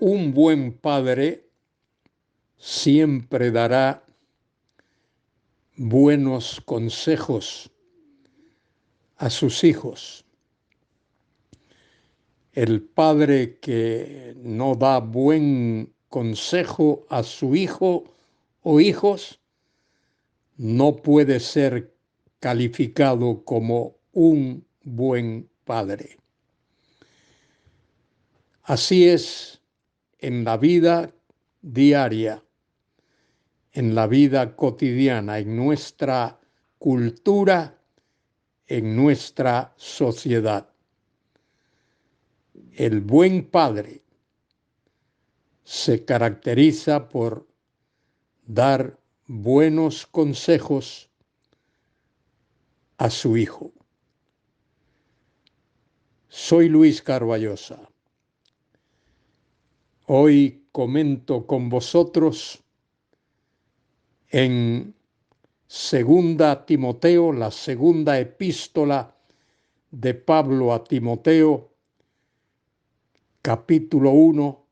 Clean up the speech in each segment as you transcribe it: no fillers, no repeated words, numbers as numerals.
Un buen padre siempre dará buenos consejos a sus hijos. El padre que no da buen consejo a su hijo o hijos no puede ser calificado como un buen padre. Así es en la vida diaria, en la vida cotidiana, en nuestra cultura, en nuestra sociedad. El buen padre se caracteriza por dar buenos consejos a su hijo. Soy Luis Carballosa. Hoy comento con vosotros en Segunda Timoteo, la segunda epístola de Pablo a Timoteo, capítulo 1,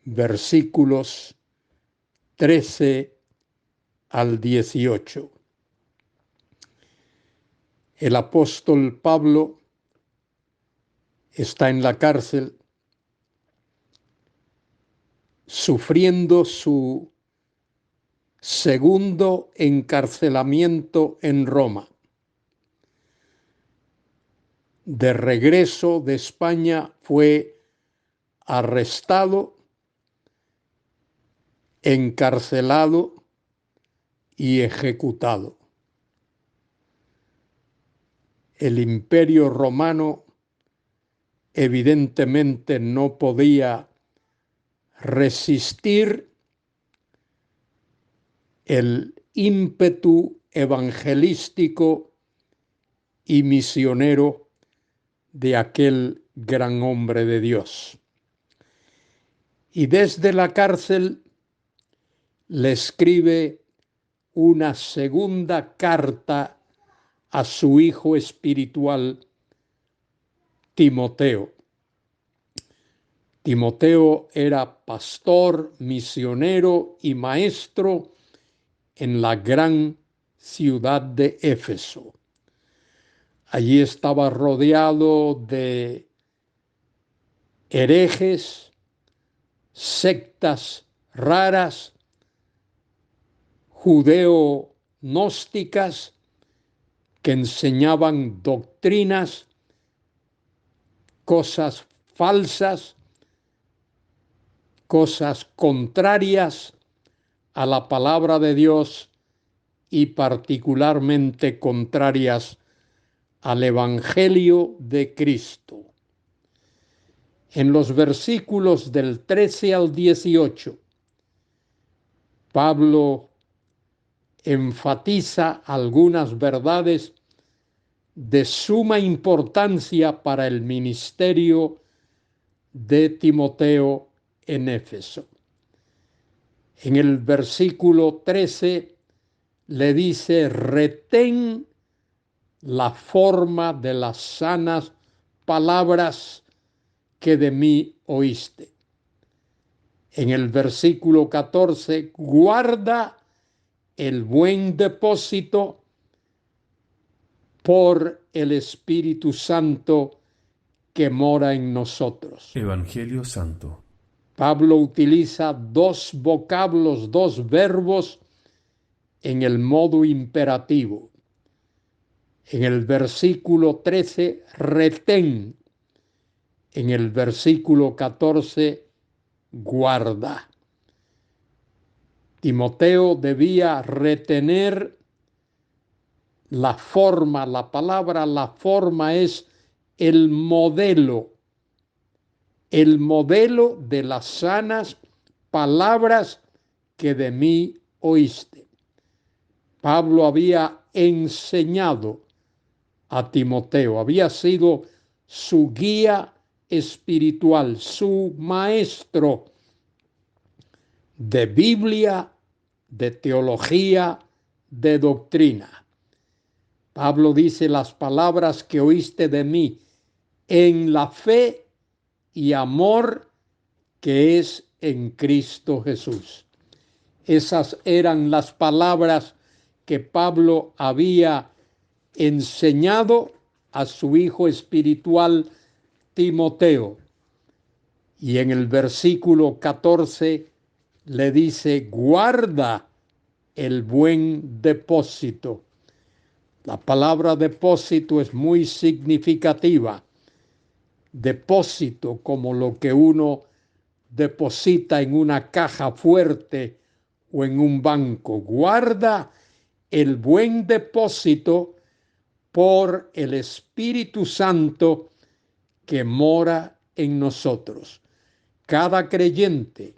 versículos 13 al 18. El apóstol Pablo está en la cárcel sufriendo su segundo encarcelamiento en Roma. De regreso de España fue arrestado, encarcelado y ejecutado. El Imperio Romano evidentemente no podía resistir el ímpetu evangelístico y misionero de aquel gran hombre de Dios. Y desde la cárcel le escribe una segunda carta a su hijo espiritual, Timoteo. Timoteo era pastor, misionero y maestro en la gran ciudad de Éfeso. Allí estaba rodeado de herejes, sectas raras, judeo-gnósticas que enseñaban doctrinas, cosas falsas, cosas contrarias a la palabra de Dios y particularmente contrarias al Evangelio de Cristo. En los versículos del 13 al 18, Pablo enfatiza algunas verdades de suma importancia para el ministerio de Timoteo en Éfeso. En el versículo 13 le dice: retén la forma de las sanas palabras que de mí oíste. En el versículo 14, guarda el buen depósito por el Espíritu Santo que mora en nosotros. Evangelio Santo. Pablo utiliza dos vocablos, dos verbos en el modo imperativo. En el versículo 13, retén. En el versículo 14, guarda. Timoteo debía retener la forma. La palabra la forma es el modelo de las sanas palabras que de mí oíste. Pablo había enseñado a Timoteo, había sido su guía espiritual, su maestro de Biblia, de teología, de doctrina. Pablo dice: las palabras que oíste de mí en la fe y amor que es en Cristo Jesús. Esas eran las palabras que Pablo había enseñado a su hijo espiritual Timoteo. Y en el versículo 14 le dice: guarda el buen depósito. La palabra depósito es muy significativa. Depósito, como lo que uno deposita en una caja fuerte o en un banco. Guarda el buen depósito por el Espíritu Santo que mora en nosotros. Cada creyente,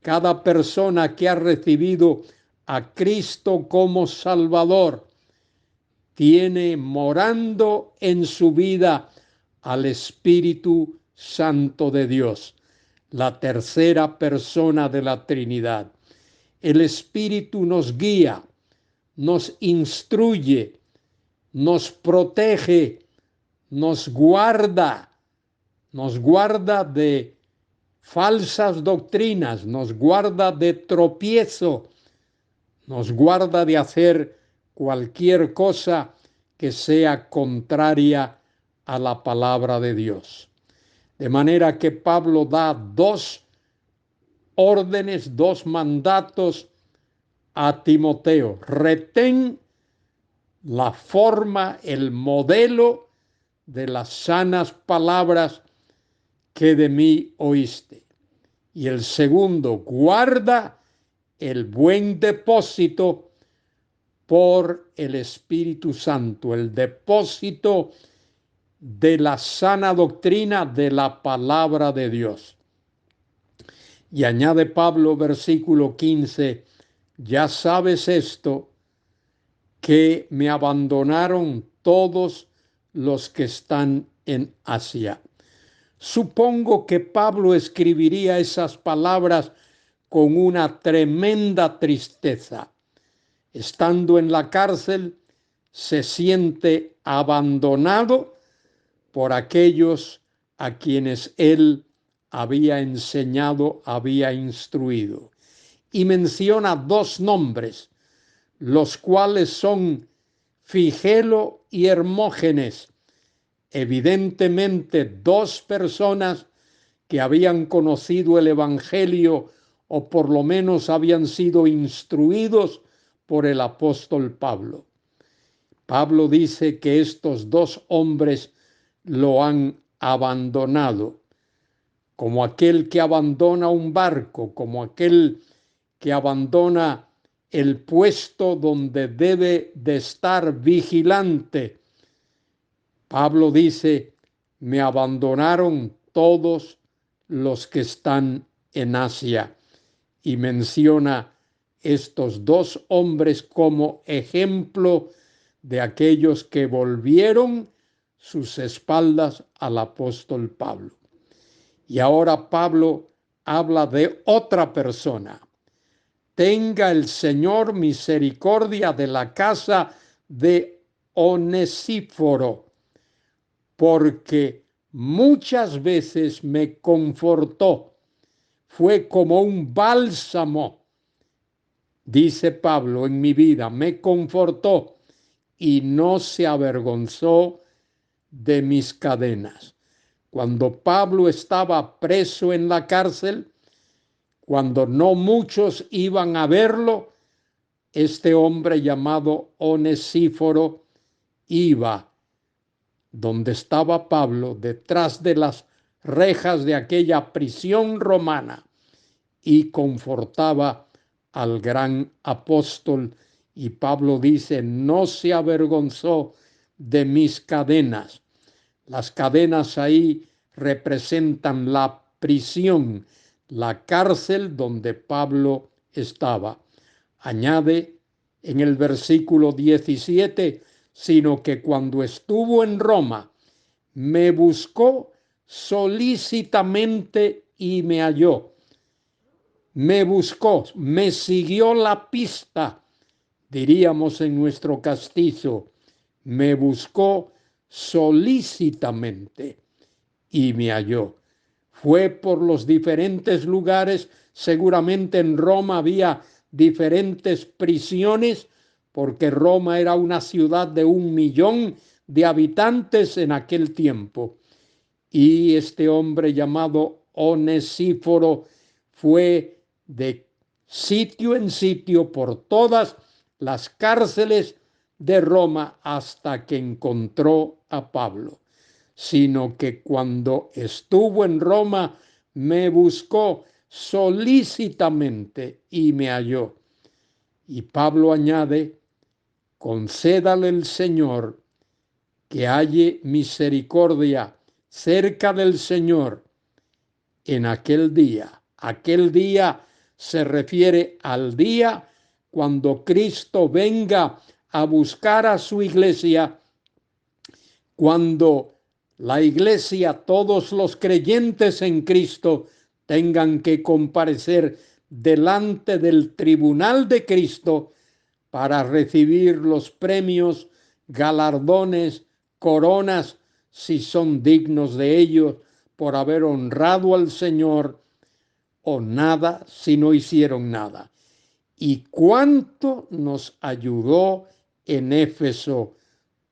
cada persona que ha recibido a Cristo como Salvador, tiene morando en su vida al Espíritu Santo de Dios, la tercera persona de la Trinidad. El Espíritu nos guía, nos instruye, nos protege, nos guarda de falsas doctrinas, nos guarda de tropiezo, nos guarda de hacer cualquier cosa que sea contraria a la palabra de Dios. De manera que Pablo da dos órdenes, dos mandatos a Timoteo. Retén la forma, el modelo de las sanas palabras que de mí oíste. Y el segundo, guarda el buen depósito por el Espíritu Santo, el depósito de la sana doctrina de la palabra de Dios. Y añade Pablo, versículo 15, ya sabes esto, que me abandonaron todos los que están en Asia. Supongo que Pablo escribiría esas palabras con una tremenda tristeza. Estando en la cárcel, se siente abandonado por aquellos a quienes él había enseñado, había instruido. Y menciona dos nombres, los cuales son Figelo y Hermógenes, evidentemente dos personas que habían conocido el Evangelio o por lo menos habían sido instruidos por el apóstol Pablo. Pablo dice que estos dos hombres lo han abandonado, como aquel que abandona un barco, como aquel que abandona el puesto donde debe de estar vigilante. Pablo dice, me abandonaron todos los que están en Asia, y menciona estos dos hombres como ejemplo de aquellos que volvieron sus espaldas al apóstol Pablo. Y ahora Pablo habla de otra persona. Tenga el Señor misericordia de la casa de Onesíforo, porque muchas veces me confortó, fue como un bálsamo, dice Pablo, en mi vida, me confortó y no se avergonzó de mis cadenas. Cuando Pablo estaba preso en la cárcel, cuando no muchos iban a verlo, este hombre llamado Onesíforo iba donde estaba Pablo, detrás de las rejas de aquella prisión romana, y confortaba al gran apóstol. Y Pablo dice, no se avergonzó de mis cadenas. Las cadenas ahí representan la prisión, la cárcel donde Pablo estaba. Añade en el versículo 17, sino que cuando estuvo en Roma, me buscó solícitamente y me halló. Me buscó, me siguió la pista, diríamos en nuestro castizo, me buscó solícitamente y me halló. Fue por los diferentes lugares. Seguramente en Roma había diferentes prisiones, porque Roma era una ciudad de 1 millón de habitantes en aquel tiempo. Y este hombre llamado Onesíforo fue de sitio en sitio por todas las cárceles de Roma hasta que encontró a Pablo, sino que cuando estuvo en Roma me buscó solícitamente y me halló. Y Pablo añade: concédale el Señor que halle misericordia cerca del Señor en aquel día. Aquel día se refiere al día cuando Cristo venga a buscar a su iglesia, cuando la iglesia, todos los creyentes en Cristo, tengan que comparecer delante del tribunal de Cristo para recibir los premios, galardones, coronas, si son dignos de ellos, por haber honrado al Señor, o nada si no hicieron nada. ¿Y cuánto nos ayudó en Éfeso?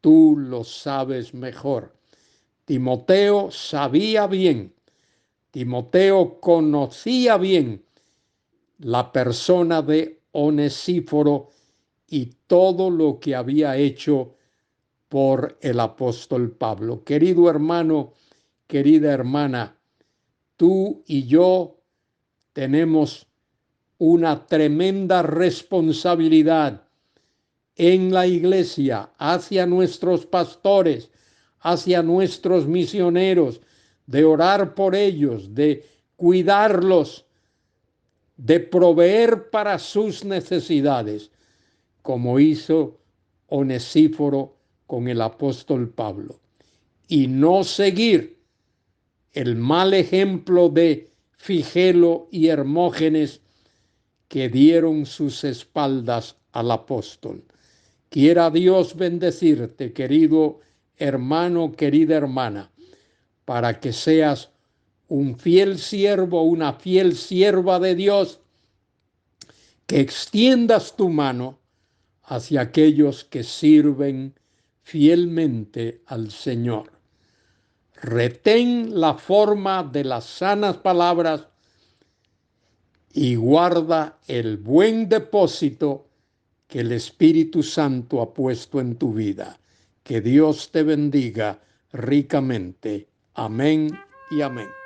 Tú lo sabes mejor. Timoteo sabía bien, Timoteo conocía bien la persona de Onesíforo y todo lo que había hecho por el apóstol Pablo. Querido hermano, querida hermana, tú y yo tenemos una tremenda responsabilidad en la iglesia, hacia nuestros pastores, hacia nuestros misioneros, de orar por ellos, de cuidarlos, de proveer para sus necesidades, como hizo Onesíforo con el apóstol Pablo, y no seguir el mal ejemplo de Figelo y Hermógenes, que dieron sus espaldas al apóstol. Quiera Dios bendecirte, querido hermano, querida hermana, para que seas un fiel siervo, una fiel sierva de Dios, que extiendas tu mano hacia aquellos que sirven fielmente al Señor. Retén la forma de las sanas palabras y guarda el buen depósito que el Espíritu Santo ha puesto en tu vida. Que Dios te bendiga ricamente. Amén y amén.